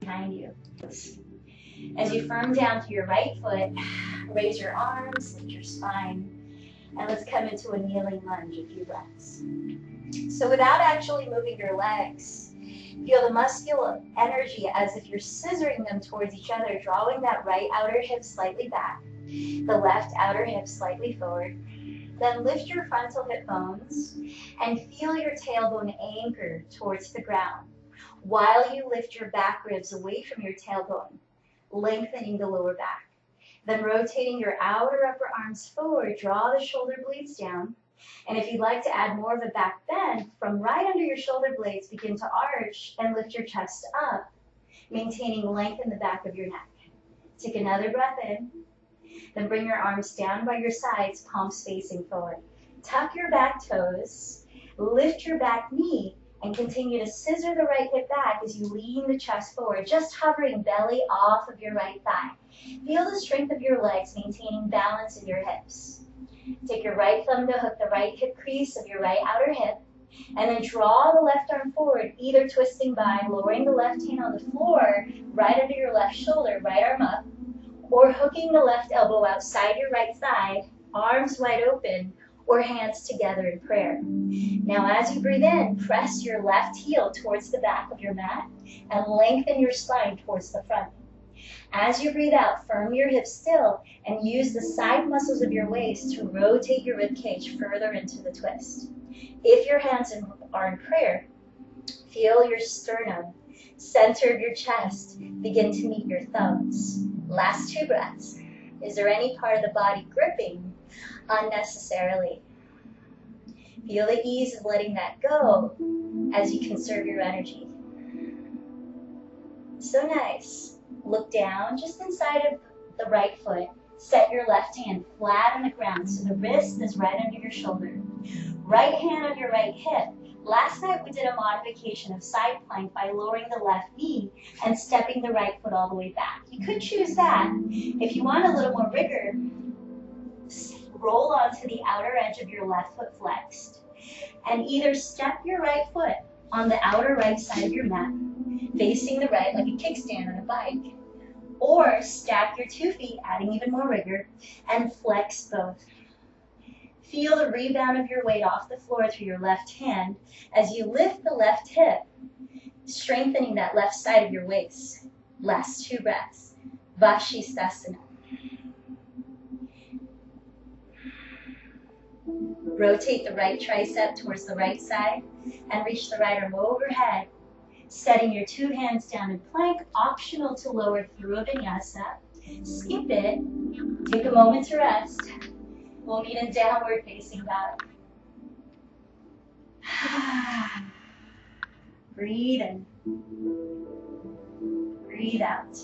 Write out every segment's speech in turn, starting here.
behind you. As you firm down through your right foot, raise your arms, lift your spine, and let's come into a kneeling lunge, a few breaths. So without actually moving your legs, feel the muscular energy as if you're scissoring them towards each other, drawing that right outer hip slightly back, the left outer hip slightly forward. Then lift your frontal hip bones and feel your tailbone anchor towards the ground while you lift your back ribs away from your tailbone, lengthening the lower back. Then rotating your outer upper arms forward, draw the shoulder blades down. And if you'd like to add more of a back bend, from right under your shoulder blades, begin to arch and lift your chest up, maintaining length in the back of your neck. Take another breath in. Then bring your arms down by your sides, palms facing forward. Tuck your back toes, lift your back knee, and continue to scissor the right hip back as you lean the chest forward, just hovering belly off of your right thigh. Feel the strength of your legs, maintaining balance in your hips. Take your right thumb to hook the right hip crease of your right outer hip, and then draw the left arm forward, either twisting by lowering the left hand on the floor, right under your left shoulder, right arm up, or hooking the left elbow outside your right thigh, arms wide open, or hands together in prayer. Now as you breathe in, press your left heel towards the back of your mat and lengthen your spine towards the front. As you breathe out, firm your hips still and use the side muscles of your waist to rotate your rib cage further into the twist. If your hands are in prayer, feel your sternum, center of your chest, begin to meet your thumbs. Last 2 breaths. Is there any part of the body gripping unnecessarily? Feel the ease of letting that go as you conserve your energy. So nice. Look down just inside of the right foot. Set your left hand flat on the ground so the wrist is right under your shoulder. Right hand on your right hip. Last night we did a modification of side plank by lowering the left knee and stepping the right foot all the way back. You could choose that. If you want a little more rigor, roll onto the outer edge of your left foot flexed and either step your right foot on the outer right side of your mat, facing the right like a kickstand on a bike, or stack your 2 feet, adding even more rigor, and flex both. Feel the rebound of your weight off the floor through your left hand as you lift the left hip, strengthening that left side of your waist. Last 2 breaths. Vashisthasana. Rotate the right tricep towards the right side and reach the right arm overhead, setting your 2 hands down in plank, optional to lower through a vinyasa. Skip it. Take a moment to rest. We'll meet in downward facing dog. Breathe in. Breathe out.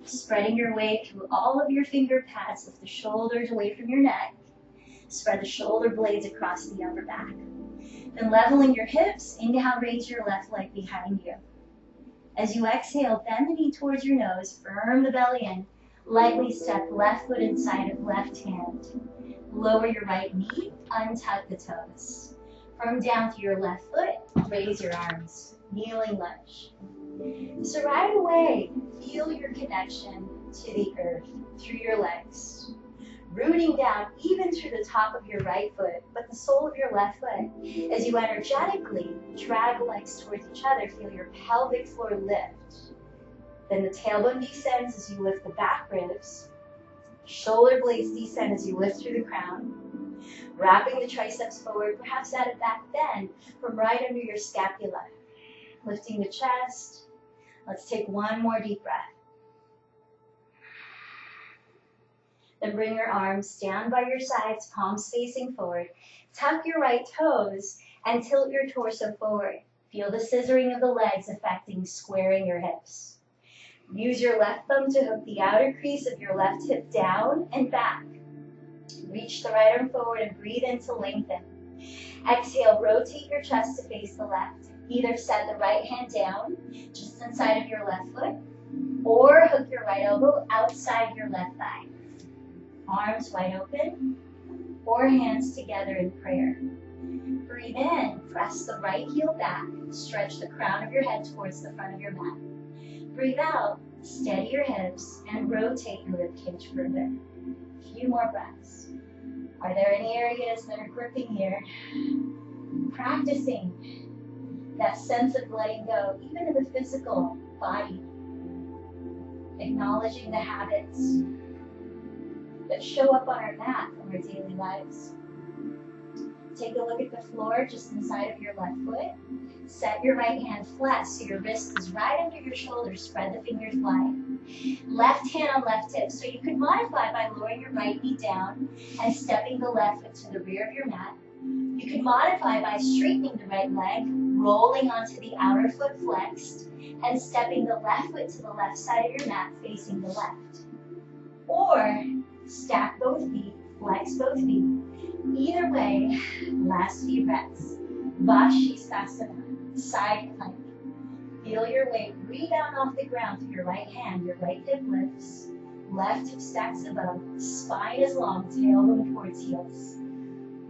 Spreading your weight through all of your finger pads, lift the shoulders away from your neck. Spread the shoulder blades across the upper back. Then leveling your hips, inhale, raise your left leg behind you. As you exhale, bend the knee towards your nose, firm the belly in. Lightly step left foot inside of left hand. Lower your right knee, untuck the toes. Firm down through your left foot, raise your arms. Kneeling lunge. So right away, feel your connection to the earth through your legs. Rooting down even through the top of your right foot, but the sole of your left foot. As you energetically drag legs towards each other, feel your pelvic floor lift. Then the tailbone descends as you lift the back ribs. Shoulder blades descend as you lift through the crown. Wrapping the triceps forward, perhaps add a back bend from right under your scapula. Lifting the chest. Let's take 1 more deep breath. Then bring your arms down by your sides, palms facing forward. Tuck your right toes and tilt your torso forward. Feel the scissoring of the legs affecting squaring your hips. Use your left thumb to hook the outer crease of your left hip down and back. Reach the right arm forward and breathe in to lengthen. Exhale, rotate your chest to face the left. Either set the right hand down, just inside of your left foot, or hook your right elbow outside your left thigh. Arms wide open, or hands together in prayer. Breathe in, press the right heel back, stretch the crown of your head towards the front of your mat. Breathe out, steady your hips, and rotate your ribcage further. A few more breaths. Are there any areas that are gripping here? Practicing that sense of letting go, even in the physical body. Acknowledging the habits that show up on our mat from our daily lives. Take a look at the floor just inside of your left foot. Set your right hand flat so your wrist is right under your shoulder. Spread the fingers wide. Left hand on left hip. So you could modify by lowering your right knee down and stepping the left foot to the rear of your mat. You could modify by straightening the right leg, rolling onto the outer foot flexed, and stepping the left foot to the left side of your mat facing the left. Or stack both feet, flex both feet. Either way, last few breaths. Vashisthasana, side plank. Feel your weight rebound off the ground through your right hand. Your right hip lifts, left hip stacks above, spine is long, tailbone towards heels.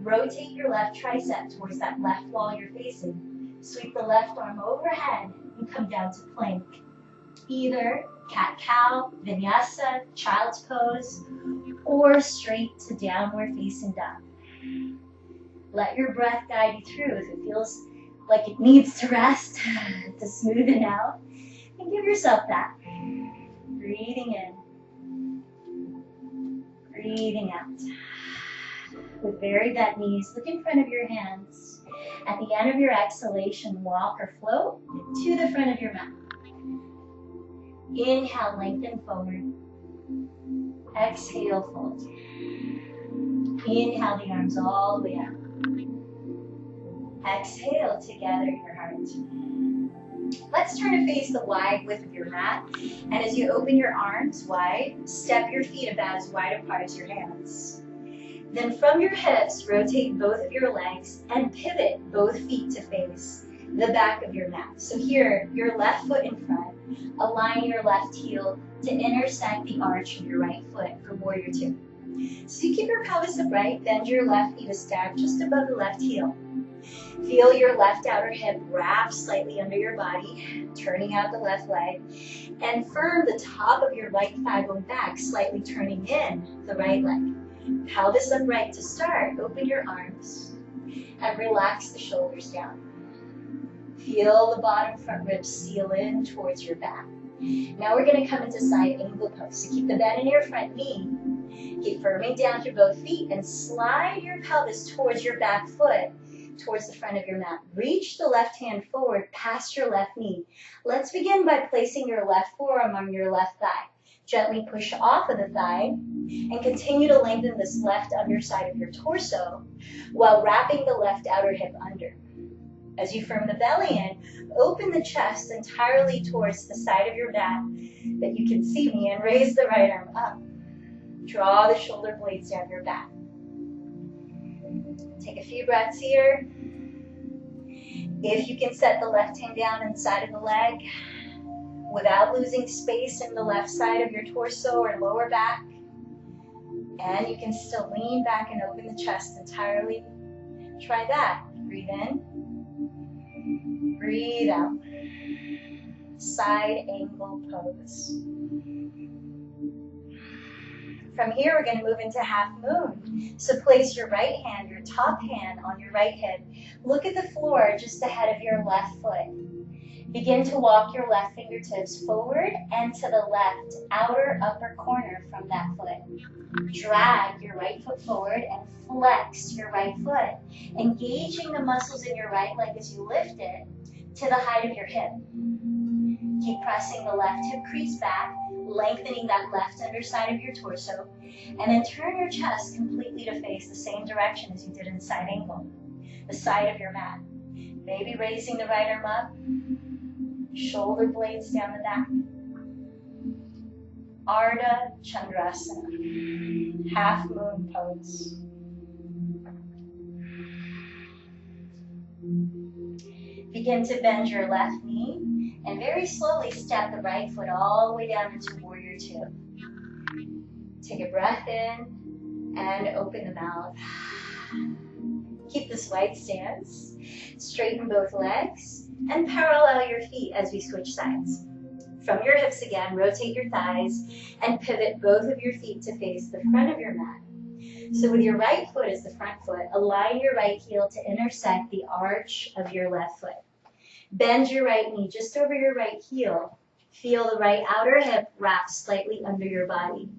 Rotate your left tricep towards that left wall you're facing. Sweep the left arm overhead and come down to plank. Either cat-cow, vinyasa, child's pose, or straight to downward facing dog. Let your breath guide you through. If it feels like it needs to rest, to smoothen out, and give yourself that. Breathing in, breathing out. With very bent knees, look in front of your hands. At the end of your exhalation, walk or float to the front of your mat. Inhale, lengthen forward. Exhale, fold. Inhale the arms all the way out. Exhale to gather your heart. Let's turn to face the wide width of your mat. And as you open your arms wide, step your feet about as wide apart as your hands. Then from your hips, rotate both of your legs and pivot both feet to face the back of your mat. So here, your left foot in front, align your left heel to intersect the arch of your right foot for warrior two. So you keep your pelvis upright, bend your left knee to stack just above the left heel. Feel your left outer hip wrap slightly under your body, turning out the left leg, and firm the top of your right thigh bone back, slightly turning in the right leg. Pelvis upright to start. Open your arms and relax the shoulders down. Feel the bottom front ribs seal in towards your back. Now we're going to come into side angle pose. So keep the bend in your front knee. Keep firming down through both feet and slide your pelvis towards your back foot, towards the front of your mat. Reach the left hand forward past your left knee. Let's begin by placing your left forearm on your left thigh. Gently push off of the thigh and continue to lengthen this left underside of your torso while wrapping the left outer hip under. As you firm the belly in, open the chest entirely towards the side of your mat that you can see me, and raise the right arm up. Draw the shoulder blades down your back. Take a few breaths here. If you can set the left hand down inside of the leg without losing space in the left side of your torso or lower back, and you can still lean back and open the chest entirely, try that. Breathe in. Breathe out. Side angle pose. From here, we're going to move into half moon. So place your right hand, your top hand on your right hip. Look at the floor just ahead of your left foot. Begin to walk your left fingertips forward and to the left, outer upper corner from that foot. Drag your right foot forward and flex your right foot, engaging the muscles in your right leg as you lift it to the height of your hip. Keep pressing the left hip crease back, lengthening that left underside of your torso, and then turn your chest completely to face the same direction as you did in side angle, the side of your mat. Maybe raising the right arm up, shoulder blades down the back. Ardha Chandrasana, half moon pose. Begin to bend your left knee and very slowly step the right foot all the way down into warrior two. Take a breath in and open the mouth. Keep this wide stance. Straighten both legs and parallel your feet as we switch sides. From your hips again, rotate your thighs and pivot both of your feet to face the front of your mat. So with your right foot as the front foot, align your right heel to intersect the arch of your left foot. Bend your right knee just over your right heel. Feel the right outer hip wrap slightly under your body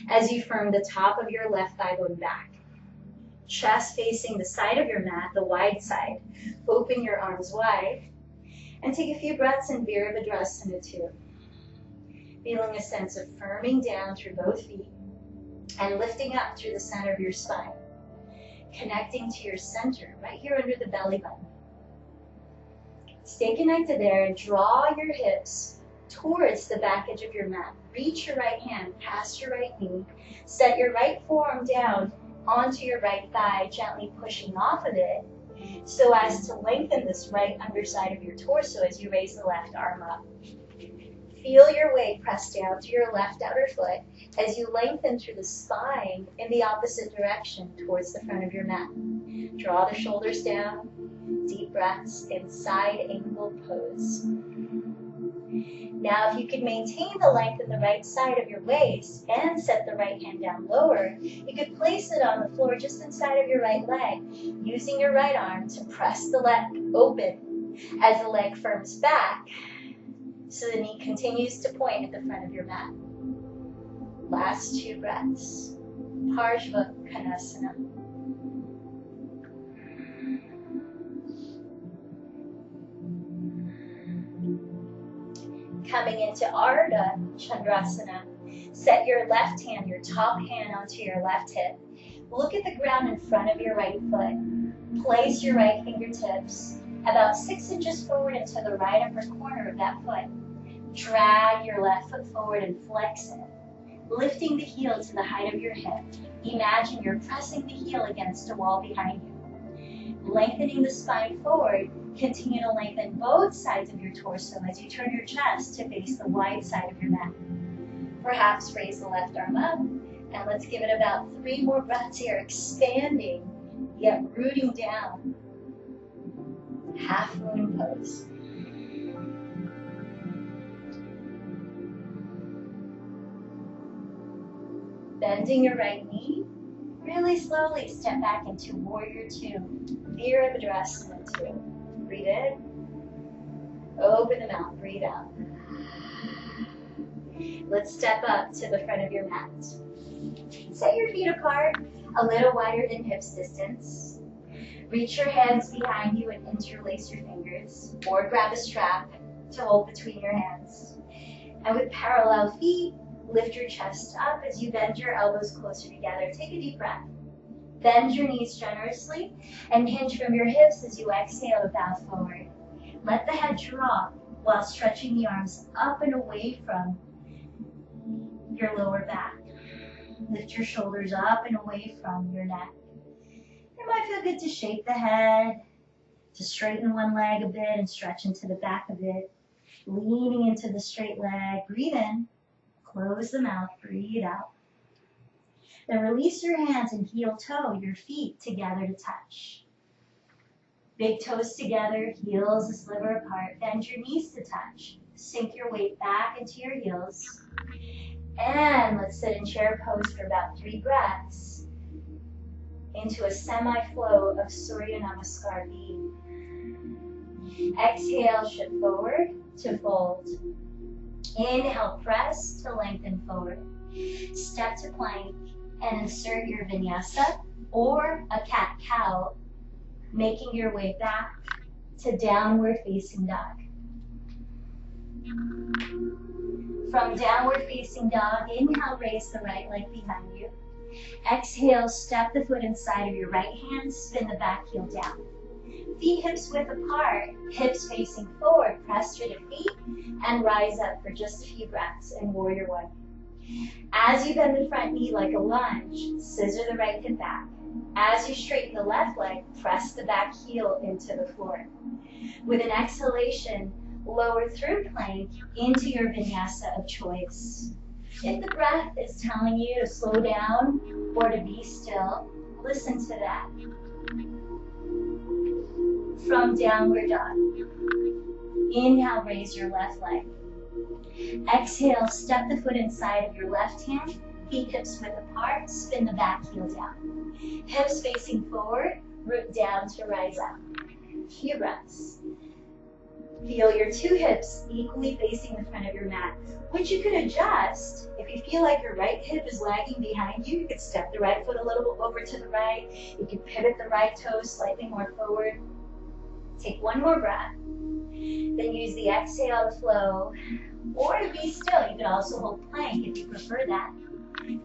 as you firm the top of your left thigh bone back. Chest facing the side of your mat, the wide side. Open your arms wide and take a few breaths in Virabhadrasana 2. Feeling a sense of firming down through both feet and lifting up through the center of your spine. Connecting to your center, right here under the belly button. Stay connected there and draw your hips towards the back edge of your mat. Reach your right hand past your right knee. Set your right forearm down onto your right thigh, gently pushing off of it so as to lengthen this right underside of your torso as you raise the left arm up. Feel your weight press down to your left outer foot as you lengthen through the spine in the opposite direction towards the front of your mat. Draw the shoulders down, deep breaths in side angle pose. Now, if you could maintain the length of the right side of your waist and set the right hand down lower, you could place it on the floor just inside of your right leg, using your right arm to press the leg open as the leg firms back so the knee continues to point at the front of your mat. Last 2 breaths. Parshva Konasana. Coming into Ardha Chandrasana, set your left hand, your top hand onto your left hip. Look at the ground in front of your right foot. Place your right fingertips about 6 inches forward into the right upper corner of that foot. Drag your left foot forward and flex it, lifting the heel to the height of your hip. Imagine you're pressing the heel against a wall behind you. Lengthening the spine forward, continue to lengthen both sides of your torso as you turn your chest to face the wide side of your mat. Perhaps raise the left arm up, and let's give it about 3 more breaths here, expanding, yet rooting down. Half moon pose. Bending your right knee, really slowly step back into Warrior 2, Virabhadrasana 2. Breathe in, open the mouth, breathe out. Let's step up to the front of your mat. Set your feet apart, a little wider than hips distance. Reach your hands behind you and interlace your fingers, or grab a strap to hold between your hands. And with parallel feet, lift your chest up as you bend your elbows closer together. Take a deep breath. Bend your knees generously and hinge from your hips as you exhale to bow forward. Let the head drop while stretching the arms up and away from your lower back. Lift your shoulders up and away from your neck. It might feel good to shake the head, to straighten one leg a bit and stretch into the back of it. Leaning into the straight leg. Breathe in. Close the mouth, breathe out. Then release your hands and heel toe your feet together to touch. Big toes together, heels a sliver apart. Bend your knees to touch. Sink your weight back into your heels. And let's sit in chair pose for about 3 breaths into a semi-flow of Surya Namaskar B. Exhale, shift forward to fold. Inhale, press to lengthen forward. Step to plank and insert your vinyasa or a cat-cow, making your way back to downward facing dog. From downward facing dog, inhale, raise the right leg behind you. Exhale, step the foot inside of your right hand, spin the back heel down. Feet hips width apart, hips facing forward, press through the feet, and rise up for just a few breaths in Warrior 1. As you bend the front knee like a lunge, scissor the right hip back. As you straighten the left leg, press the back heel into the floor. With an exhalation, lower through plank into your vinyasa of choice. If the breath is telling you to slow down or to be still, listen to that. from downward dog. Inhale, raise your left leg. Exhale, step the foot inside of your left hand, feet hips width apart, spin the back heel down. Hips facing forward, root down to rise up. Few breaths. Feel your two hips equally facing the front of your mat, which you could adjust. If you feel like your right hip is lagging behind you, you could step the right foot a little over to the right. You could pivot the right toe slightly more forward. Take one more breath. Then use the exhale to flow, or to be still. You could also hold plank if you prefer that.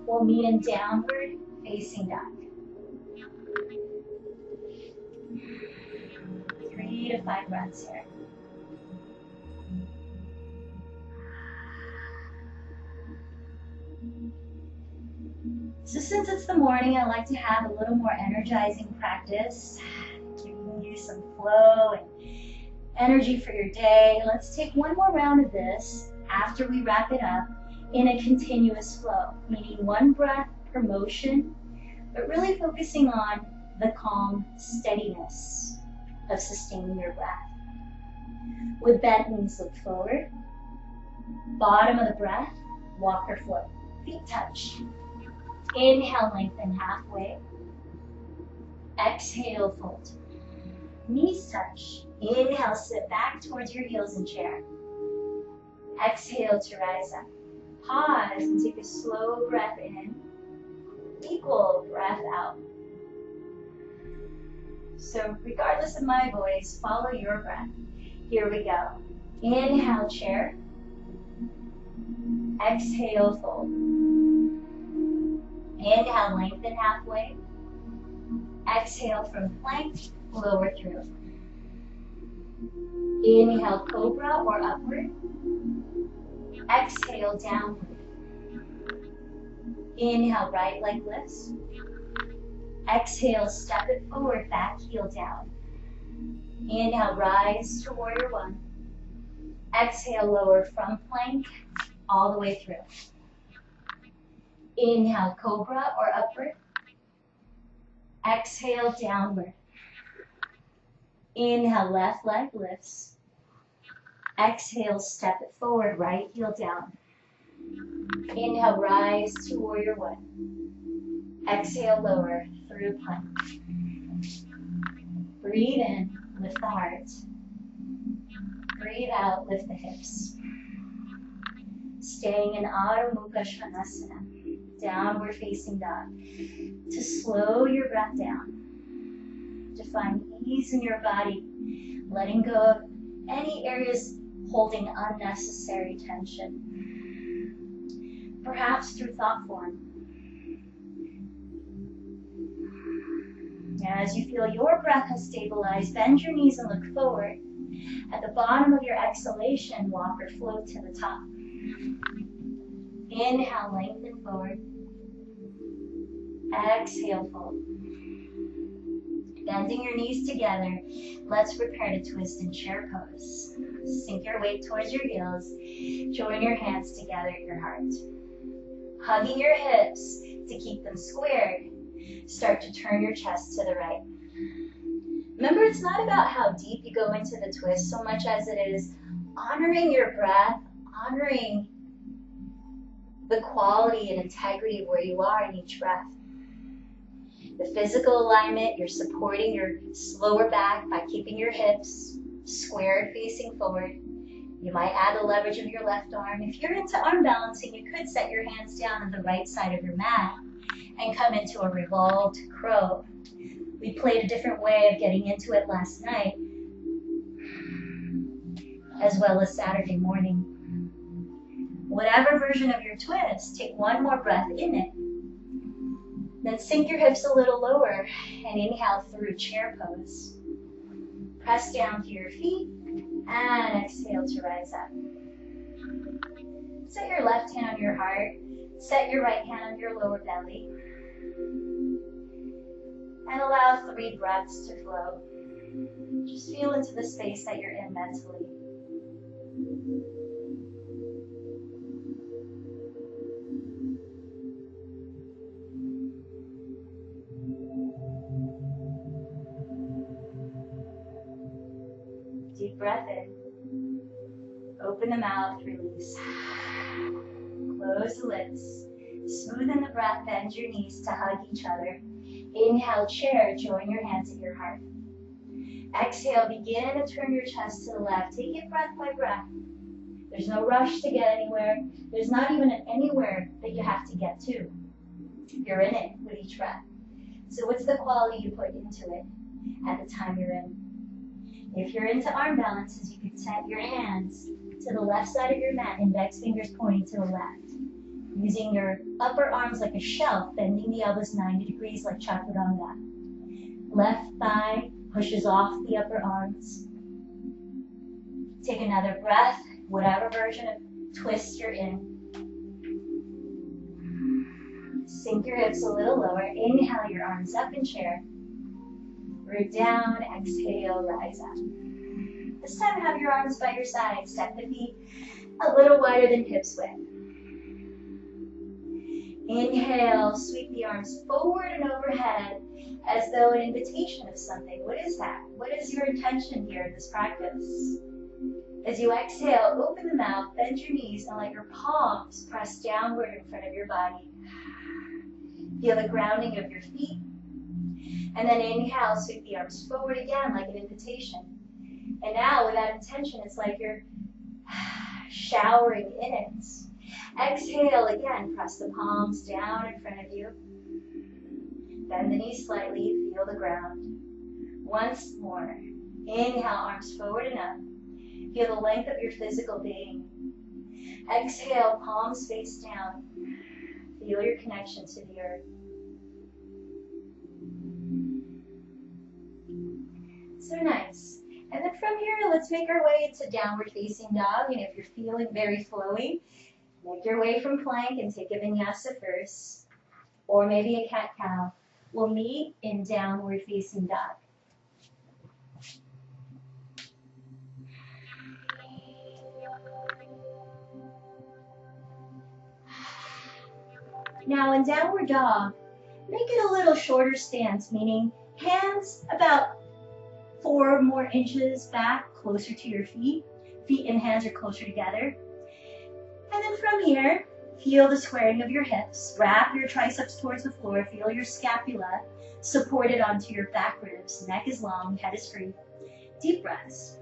We'll meet in downward facing dog. 3 to 5 breaths here. So since it's the morning, I like to have a little more energizing practice, giving you some flow and energy for your day. Let's take one more round of this after we wrap it up in a continuous flow, meaning one breath per motion, but really focusing on the calm steadiness of sustaining your breath. With bent knees, look forward. Bottom of the breath, walk or float. Feet touch. Inhale, lengthen halfway. Exhale, fold. Knees touch. Inhale, sit back towards your heels and chair. Exhale to rise up. Pause and take a slow breath in. Equal breath out. So regardless of my voice, follow your breath. Here we go. Inhale, chair. Exhale, fold. Inhale, lengthen halfway. Exhale from plank, lower through. Inhale, cobra or upward. Exhale, downward. Inhale, right leg lifts. Exhale, step it forward, back heel down. Inhale, rise to warrior one. Exhale, lower from plank, all the way through. Inhale, cobra or upward. Exhale, downward. Inhale, left leg lifts. Exhale, step it forward, right heel down. Inhale, rise to warrior one. Exhale, lower through plank. Breathe in, lift the heart. Breathe out, lift the hips. Staying in Adho Mukha Svanasana, downward facing dog. To slow your breath down. To find ease in your body, letting go of any areas holding unnecessary tension. Perhaps through thought form. As you feel your breath has stabilized, bend your knees and look forward. At the bottom of your exhalation, walk or float to the top. Inhale, lengthen forward. Exhale, fold. Bending your knees together, let's prepare to twist in chair pose. Sink your weight towards your heels. Join your hands together at your heart. Hugging your hips to keep them squared. Start to turn your chest to the right. Remember, it's not about how deep you go into the twist so much as it is honoring your breath, honoring the quality and integrity of where you are in each breath. The physical alignment, you're supporting your lower back by keeping your hips squared facing forward. You might add the leverage of your left arm. If you're into arm balancing, you could set your hands down on the right side of your mat and come into a revolved crow. We played a different way of getting into it last night, as well as Saturday morning. Whatever version of your twist, take one more breath in it. Then sink your hips a little lower and inhale through chair pose. Press down to your feet and exhale to rise up. Set your left hand on your heart. Set your right hand on your lower belly. And allow 3 breaths to flow. Just feel into the space that you're in mentally. Open the mouth, release. Close the lips. Smoothen the breath, bend your knees to hug each other. Inhale, chair, join your hands at your heart. Exhale, begin to turn your chest to the left. Take it breath by breath. There's no rush to get anywhere. There's not even anywhere that you have to get to. You're in it with each breath. So what's the quality you put into it at the time you're in? If you're into arm balances, you can set your hands to the left side of your mat, index fingers pointing to the left. Using your upper arms like a shelf, bending the elbows 90 degrees like chaturanga. Left thigh pushes off the upper arms. Take another breath, whatever version of twist you're in. Sink your hips a little lower. Inhale your arms up in chair. Root down, exhale, rise up. This time have your arms by your side. Step the feet a little wider than hips width. Inhale, sweep the arms forward and overhead as though an invitation of something. What is that? What is your intention here in this practice? As you exhale, open the mouth, bend your knees, and let your palms press downward in front of your body. Feel the grounding of your feet. And then inhale, sweep the arms forward again like an invitation. And now with that intention, it's like you're showering in it. Exhale again, press the palms down in front of you. Bend the knees slightly, feel the ground. Once more. Inhale, arms forward and up. Feel the length of your physical being. Exhale, palms face down. Feel your connection to the earth. So nice. And then from here, let's make our way into downward facing dog. And if you're feeling very flowy, make your way from plank and take a vinyasa first, or maybe a cat-cow. We'll meet in downward facing dog. Now in downward dog, make it a little shorter stance, meaning hands about 4 more inches back, closer to your feet. Feet and hands are closer together. And then from here, feel the squaring of your hips. Wrap your triceps towards the floor. Feel your scapula supported onto your back ribs. Neck is long, head is free. Deep breaths.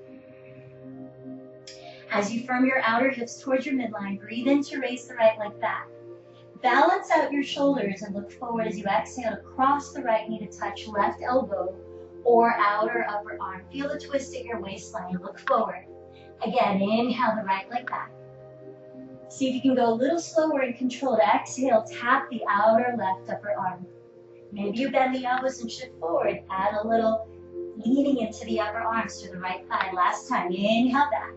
As you firm your outer hips towards your midline, breathe in to raise the right leg back. Balance out your shoulders and look forward as you exhale to cross the right knee to touch left elbow or outer upper arm. Feel the twist at your waistline. Look forward. Again, inhale the right leg back. See if you can go a little slower and controlled. Exhale, tap the outer left upper arm. Maybe you bend the elbows and shift forward. Add a little leaning into the upper arms to the right thigh. Last time, inhale back.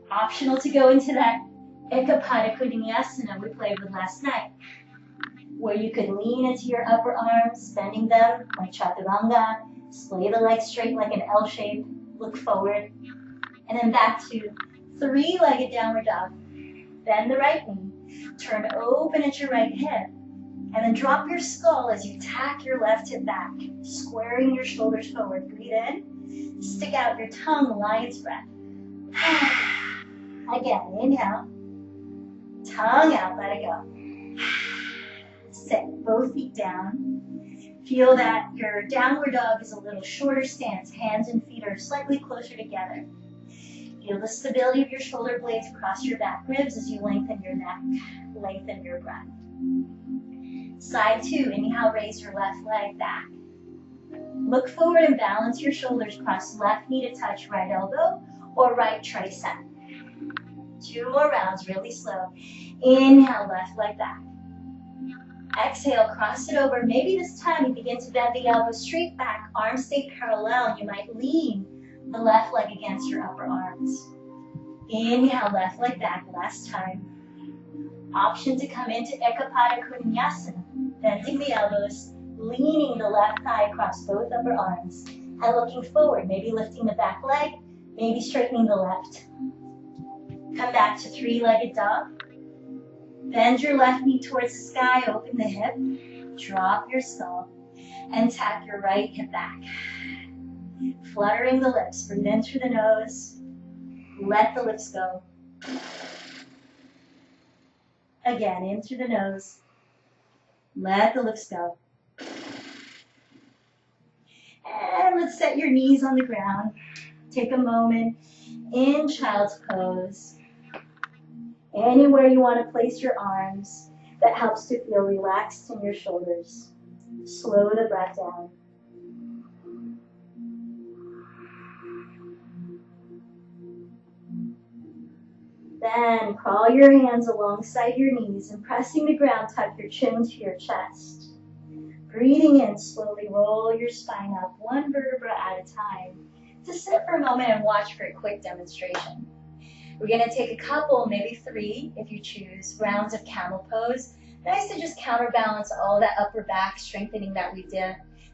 Optional to go into that Ekapada Vinyasa we played with last night, where you could lean into your upper arms, bending them like chaturanga, splay the legs straight like an L shape, look forward, and then back to 3-legged downward dog. Bend the right knee, turn open at your right hip, and then drop your skull as you tack your left hip back, squaring your shoulders forward. Breathe in, stick out your tongue, lion's breath. Again, inhale. Tongue out, let it go. Sit, both feet down. Feel that your downward dog is a little shorter stance. Hands and feet are slightly closer together. Feel the stability of your shoulder blades across your back ribs as you lengthen your neck, lengthen your breath. Side 2, inhale, raise your left leg back. Look forward and balance your shoulders, cross left knee to touch right elbow or right tricep. 2 more rounds, really slow. Inhale, left leg back. Exhale, cross it over. Maybe this time you begin to bend the elbows straight back, arms stay parallel. You might lean the left leg against your upper arms. Inhale, left leg back, last time. Option to come into Ekapada Vinyasa, bending the elbows, leaning the left thigh across both upper arms, and looking forward, maybe lifting the back leg, maybe straightening the left. Come back to 3-legged dog. Bend your left knee towards the sky, open the hip, drop your skull, and tap your right hip back. Fluttering the lips, breathe in through the nose, Let the lips go. Again, in through the nose. Let the lips go. And let's set your knees on the ground. Take a moment in child's pose. Anywhere you want to place your arms, that helps to feel relaxed in your shoulders. Slow the breath down. Then crawl your hands alongside your knees and pressing the ground, tuck your chin to your chest. Breathing in, slowly roll your spine up one vertebra at a time. To sit for a moment and watch for a quick demonstration. We're going to take a couple, maybe 3 if you choose, rounds of camel pose. Nice to just counterbalance all that upper back strengthening that we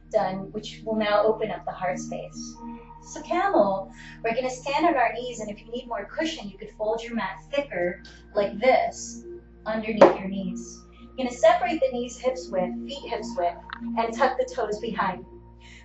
done, which will now open up the heart space. So camel, we're going to stand on our knees, and if you need more cushion, you could fold your mat thicker like this underneath your knees. You're going to separate the knees hips width, feet hips width, and tuck the toes behind.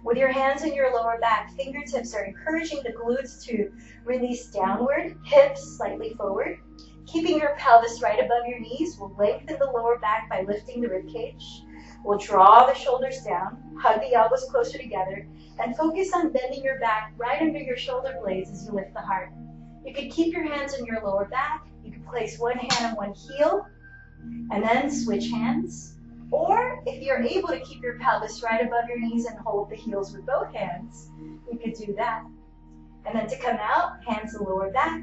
With your hands in your lower back, fingertips are encouraging the glutes to release downward, hips slightly forward. Keeping your pelvis right above your knees will lengthen the lower back by lifting the rib cage. We'll draw the shoulders down, hug the elbows closer together, and focus on bending your back right under your shoulder blades as you lift the heart. You could keep your hands in your lower back. You could place one hand on one heel, and then switch hands. Or if you're able to keep your pelvis right above your knees and hold the heels with both hands, you could do that. And then to come out, hands to lower back.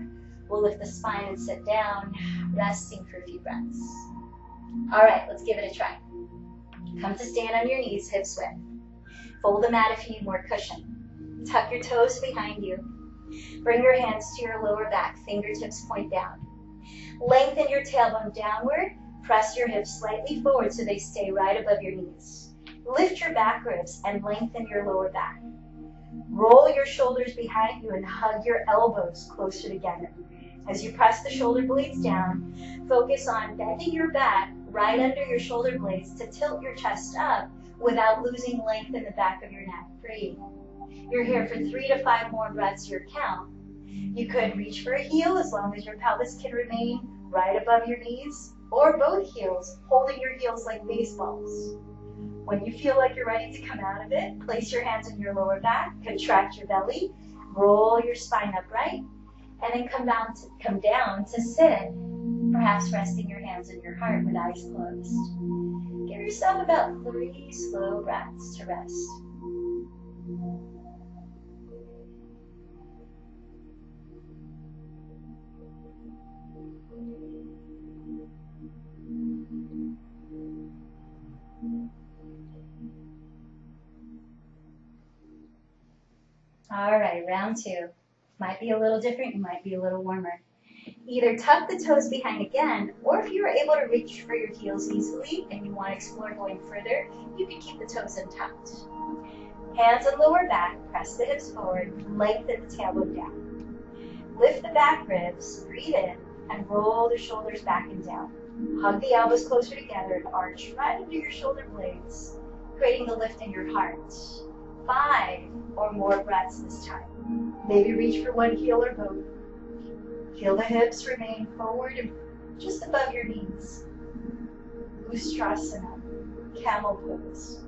We'll lift the spine and sit down, resting for a few breaths. All right, let's give it a try. Come to stand on your knees, hips width. Fold the mat if you need more cushion. Tuck your toes behind you. Bring your hands to your lower back, fingertips point down. Lengthen your tailbone downward. Press your hips slightly forward so they stay right above your knees. Lift your back ribs and lengthen your lower back. Roll your shoulders behind you and hug your elbows closer together. As you press the shoulder blades down, focus on bending your back right under your shoulder blades to tilt your chest up without losing length in the back of your neck. Breathe. You're here for 3 to 5 more breaths, your count. You could reach for a heel as long as your pelvis can remain right above your knees, or both heels, holding your heels like baseballs. When you feel like you're ready to come out of it, place your hands on your lower back, contract your belly, roll your spine upright, and then come down to sit, perhaps resting your hands on your heart with eyes closed. Give yourself about 3 slow breaths to rest. All right, round 2. Might be a little different, you might be a little warmer. Either tuck the toes behind again, or if you are able to reach for your heels easily and you want to explore going further, you can keep the toes untucked. Hands on lower back, press the hips forward, lengthen the tailbone down. Lift the back ribs, breathe in, and roll the shoulders back and down. Hug the elbows closer together and arch right under your shoulder blades, creating the lift in your heart. 5 or more breaths this time. Maybe reach for one heel or both. Feel the hips remain forward and just above your knees. Ustrasana, camel pose.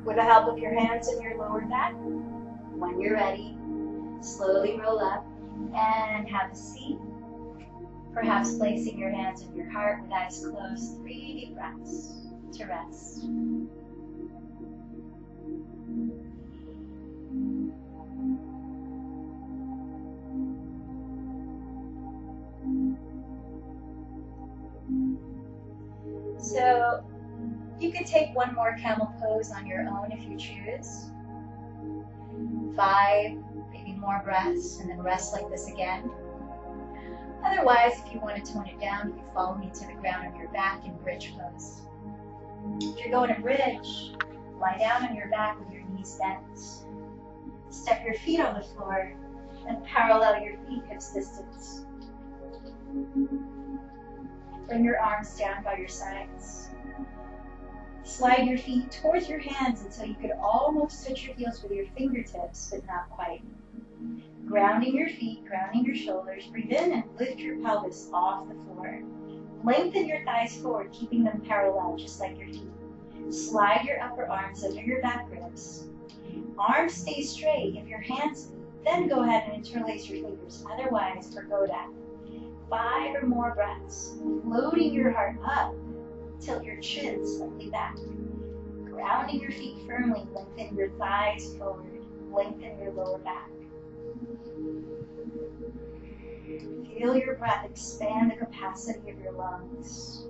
With the help of your hands in your lower back, when you're ready, slowly roll up and have a seat. Perhaps placing your hands on your heart with eyes closed, 3 deep breaths to rest. So you could take one more camel pose on your own if you choose. 5, maybe more breaths, and then rest like this again. Otherwise, if you want to tone it down, you can follow me to the ground on your back in bridge pose. If you're going to bridge, lie down on your back with your knees bent. Step your feet on the floor and parallel your feet hips distance. Bring your arms down by your sides. Slide your feet towards your hands until you could almost touch your heels with your fingertips, but not quite. Grounding your feet, grounding your shoulders. Breathe in and lift your pelvis off the floor. Lengthen your thighs forward, keeping them parallel, just like your feet. Slide your upper arms under your back ribs. Arms stay straight. If your hands meet, then go ahead and interlace your fingers. Otherwise, go down. 5 or more breaths. Floating your heart up. Tilt your chin slightly back. Grounding your feet firmly. Lengthen your thighs forward. Lengthen your lower back. Feel your breath expand the capacity of your lungs.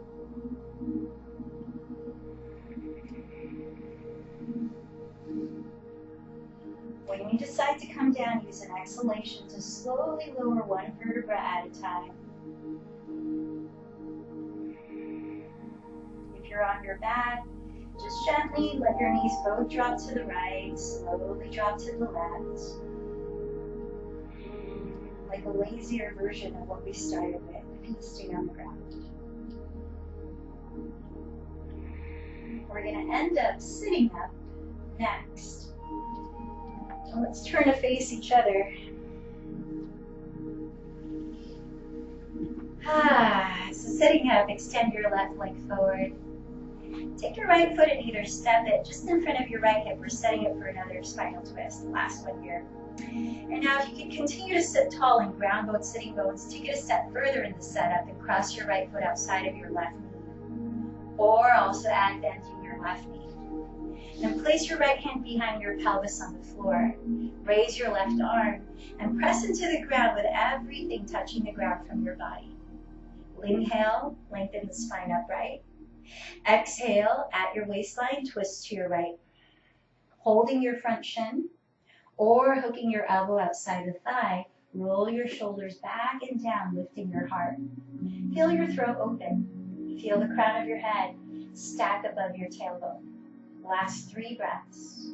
When you decide to come down, use an exhalation to slowly lower one vertebra at a time. If you're on your back, just gently let your knees both drop to the right, slowly drop to the left. Like a lazier version of what we started with, feet stay on the ground. We're going to end up sitting up next. So let's turn to face each other. So sitting up, extend your left leg forward. Take your right foot and either step it just in front of your right hip. We're setting it for another spinal twist, the last one here. And now if you can continue to sit tall and ground both sitting bones, take it a step further in the setup and cross your right foot outside of your left knee. Or also add bending your left knee. Then place your right hand behind your pelvis on the floor. Raise your left arm and press into the ground with everything touching the ground from your body. Inhale, lengthen the spine upright. Exhale, at your waistline, twist to your right. Holding your front shin or hooking your elbow outside the thigh, roll your shoulders back and down, lifting your heart. Feel your throat open. Feel the crown of your head stack above your tailbone. Last 3 breaths.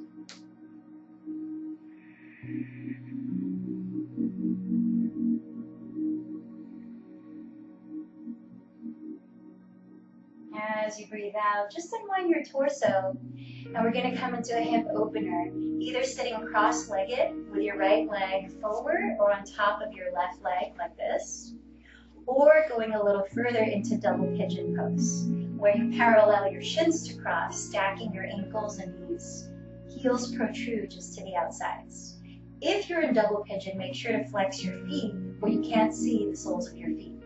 As you breathe out, just unwind your torso, and we're going to come into a hip opener, either sitting cross-legged with your right leg forward or on top of your left leg like this, or going a little further into double pigeon pose, where you parallel your shins to cross, stacking your ankles and knees. Heels protrude just to the outsides. If you're in double pigeon, make sure to flex your feet where you can't see the soles of your feet.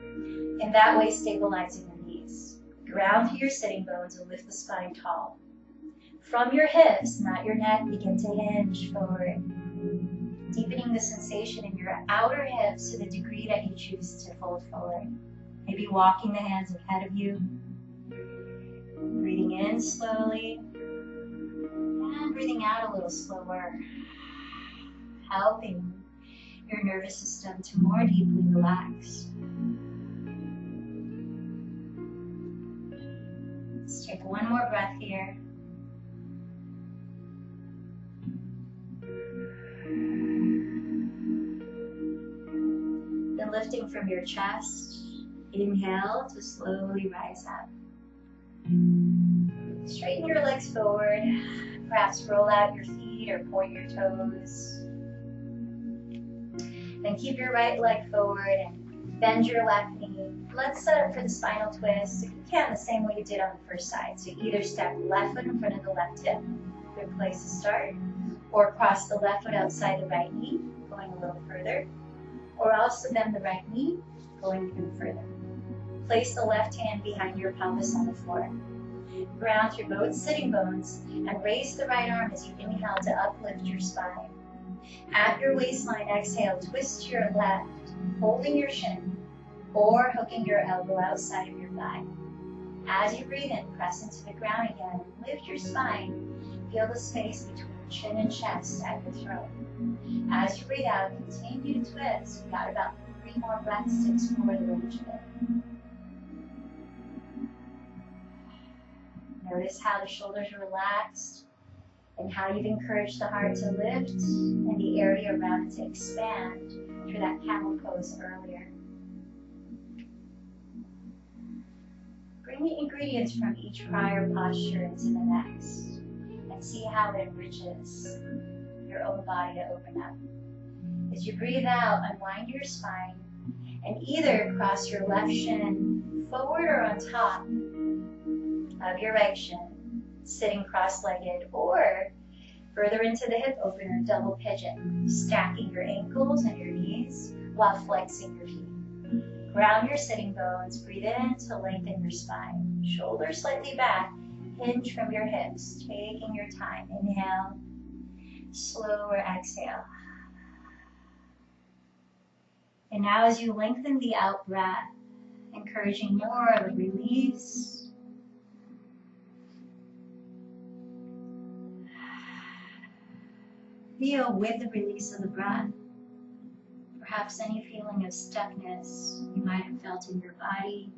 In that way, stabilizing the knees. Ground to your sitting bones and lift the spine tall. From your hips, not your neck, begin to hinge forward. Deepening the sensation in your outer hips to the degree that you choose to fold forward. Maybe walking the hands ahead of you. Breathing in slowly. And breathing out a little slower. Helping your nervous system to more deeply relax. Let's take one more breath here. Then lifting from your chest, inhale to slowly rise up. Straighten your legs forward. Perhaps roll out your feet or point your toes. Then keep your right leg forward and bend your left knee. Let's set up for the spinal twist. If you can, the same way you did on the first side. So either step left foot in front of the left hip, good place to start, or cross the left foot outside the right knee, going a little further, or also bend the right knee, going even further. Place the left hand behind your pelvis on the floor. Ground through both sitting bones and raise the right arm as you inhale to uplift your spine. At your waistline, exhale, twist to your left, holding your shin, or hooking your elbow outside of your thigh. As you breathe in, press into the ground again and lift your spine. Feel the space between chin and chest at your throat. As you breathe out, continue to twist. You've got about 3 more breaths to explore the range of it. Notice how the shoulders are relaxed and how you've encouraged the heart to lift and the area around it to expand through that camel pose earlier. bring the ingredients from each prior posture into the next and see how it enriches your own body to open up. As you breathe out, unwind your spine and either cross your left shin forward or on top of your right shin, sitting cross-legged, or further into the hip opener, double pigeon, stacking your ankles and your knees while flexing your feet. Ground your sitting bones, breathe in to lengthen your spine. Shoulders slightly back, hinge from your hips, taking your time. Inhale, slower exhale. And now as you lengthen the out breath, encouraging more of a release. Feel with the release of the breath, perhaps any feeling of stuckness you might have felt in your body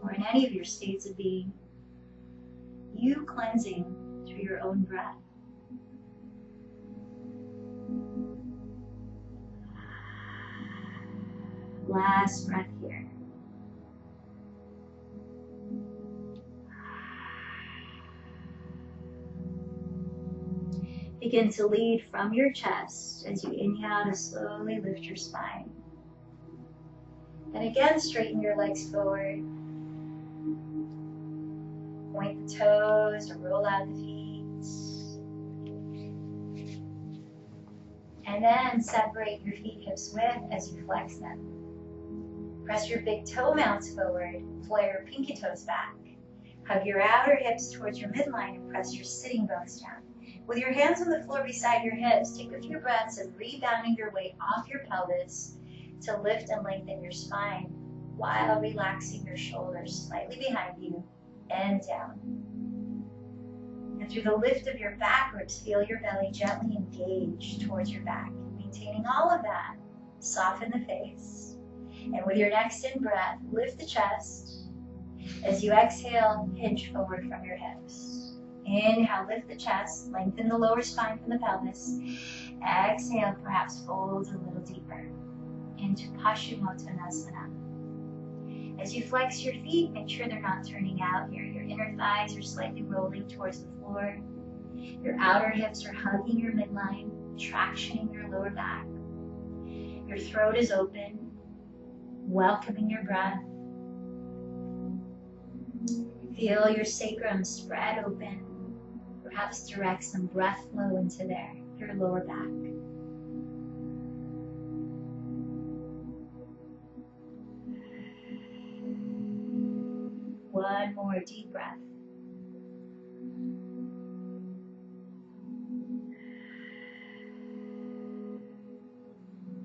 or in any of your states of being, you cleansing through your own breath. Last breath here. Begin to lead from your chest as you inhale to slowly lift your spine. And again, straighten your legs forward. Point the toes or roll out the feet. And then separate your feet hips width as you flex them. Press your big toe mounts forward, flare your pinky toes back. Hug your outer hips towards your midline and press your sitting bones down. With your hands on the floor beside your hips, take a few breaths of rebounding your weight off your pelvis to lift and lengthen your spine while relaxing your shoulders slightly behind you and down. And through the lift of your back ribs, feel your belly gently engage towards your back. Maintaining all of that, soften the face. And with your next in-breath, lift the chest. As you exhale, hinge forward from your hips. Inhale, lift the chest, lengthen the lower spine from the pelvis. Exhale, perhaps fold a little deeper into Paschimottanasana. As you flex your feet, make sure they're not turning out here. Your inner thighs are slightly rolling towards the floor. Your outer hips are hugging your midline, tractioning your lower back. Your throat is open, welcoming your breath. Feel your sacrum spread open. Perhaps direct some breath flow into there, your lower back. One more deep breath.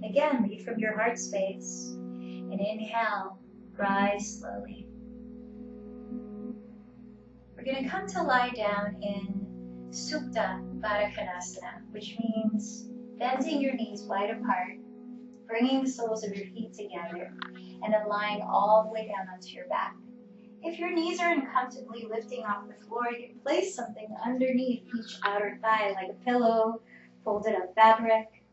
Again, lead from your heart space. And inhale, rise slowly. We're going to come to lie down in Supta Baddha Konasana, which means bending your knees wide apart, bringing the soles of your feet together, and then lying all the way down onto your back. If your knees are uncomfortably lifting off the floor, you can place something underneath each outer thigh, like a pillow, folded up fabric.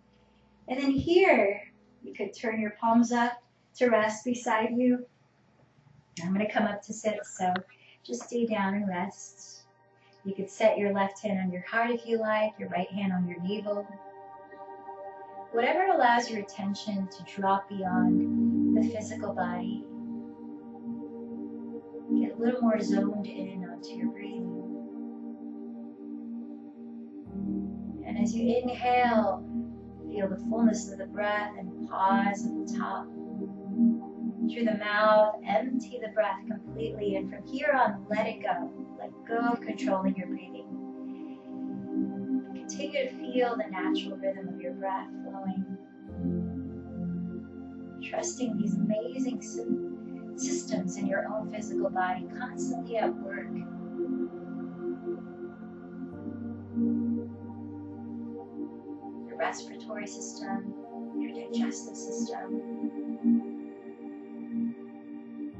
And then here, you could turn your palms up to rest beside you. I'm going to come up to sit, so just stay down and rest. You could set your left hand on your heart if you like, your right hand on your navel. Whatever allows your attention to drop beyond the physical body. Get a little more zoned in onto your breathing. And as you inhale, feel the fullness of the breath and pause at the top. Through the mouth, empty the breath completely, and from here on, let it go. Let go of controlling your breathing. Continue to feel the natural rhythm of your breath flowing. Trusting these amazing systems in your own physical body constantly at work. Your respiratory system, your digestive system,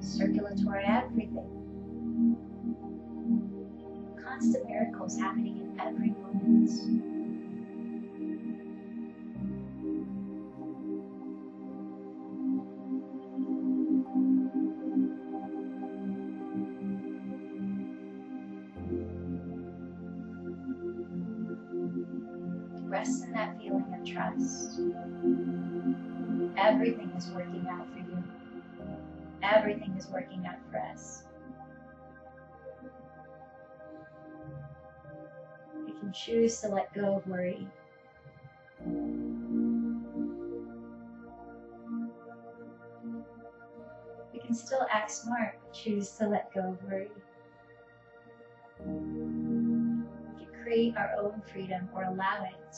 circulatory, everything. Constant miracles happening in every moment. rest in that feeling of trust. Everything is working out for you. Everything is working out for us. We can choose to let go of worry. We can still act smart, but choose to let go of worry. We can create our own freedom or allow it.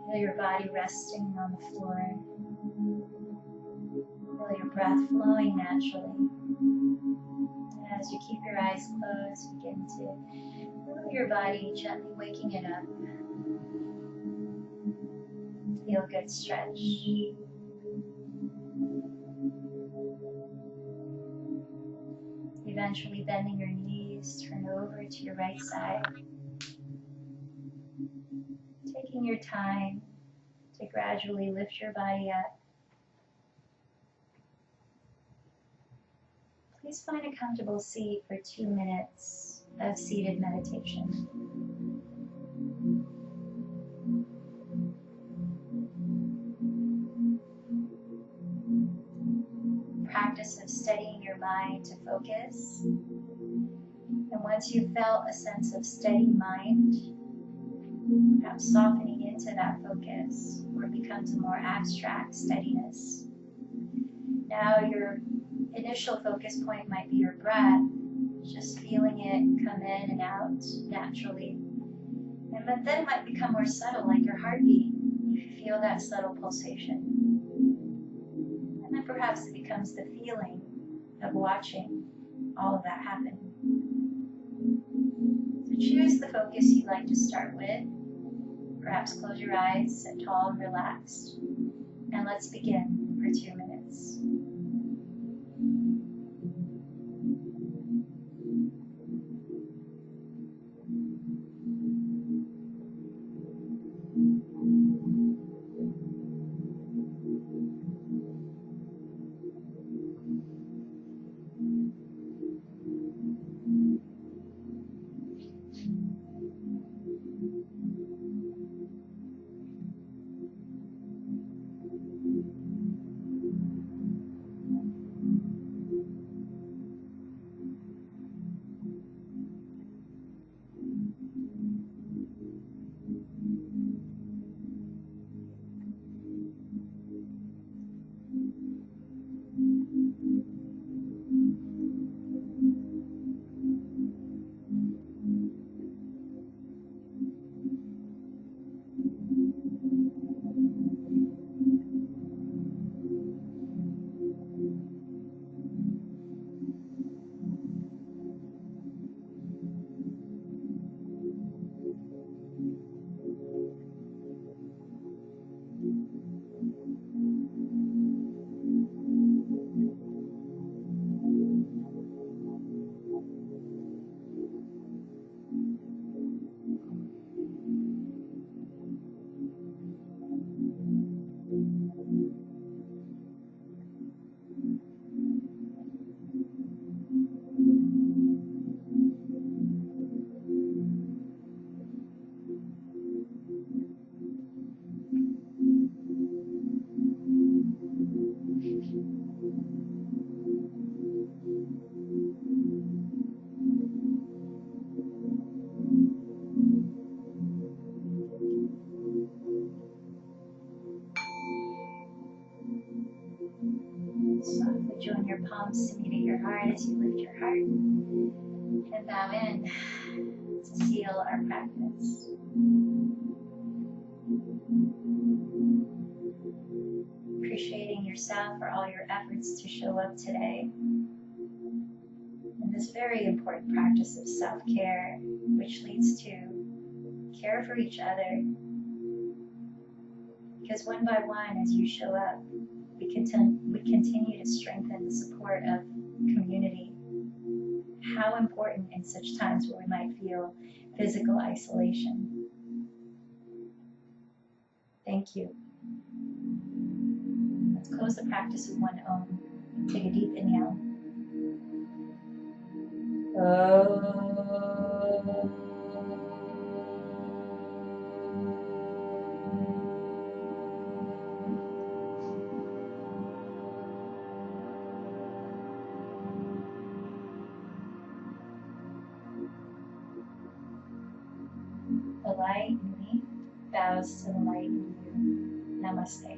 Feel your body resting on the floor. Feel your breath flowing naturally. As you keep your eyes closed, begin to move your body, gently waking it up. Feel a good stretch. Eventually bending your knees, turn over to your right side. Taking your time to gradually lift your body up. Please find a comfortable seat for 2 minutes of seated meditation. Practice of steadying your mind to focus. And once you've felt a sense of steady mind, perhaps softening into that focus, where it becomes a more abstract steadiness. Now your initial focus point might be your breath. Just feeling it come in and out naturally. But then it might become more subtle, like your heartbeat. You feel that subtle pulsation. And then perhaps it becomes the feeling of watching all of that happen. So choose the focus you'd like to start with. Perhaps close your eyes, sit tall and relaxed. And let's begin for 2 minutes. Softly join your palms to meet at your heart as you lift your heart and bow in to seal our practice. Appreciating yourself for all your efforts to show up today in this very important practice of self-care, which leads to care for each other. Because one by one, as you show up, we continue to strengthen the support of community. How important in such times where we might feel physical isolation. Thank you. Let's close the practice with one Om. Take a deep inhale. The light in me bows to the light in you. Namaste.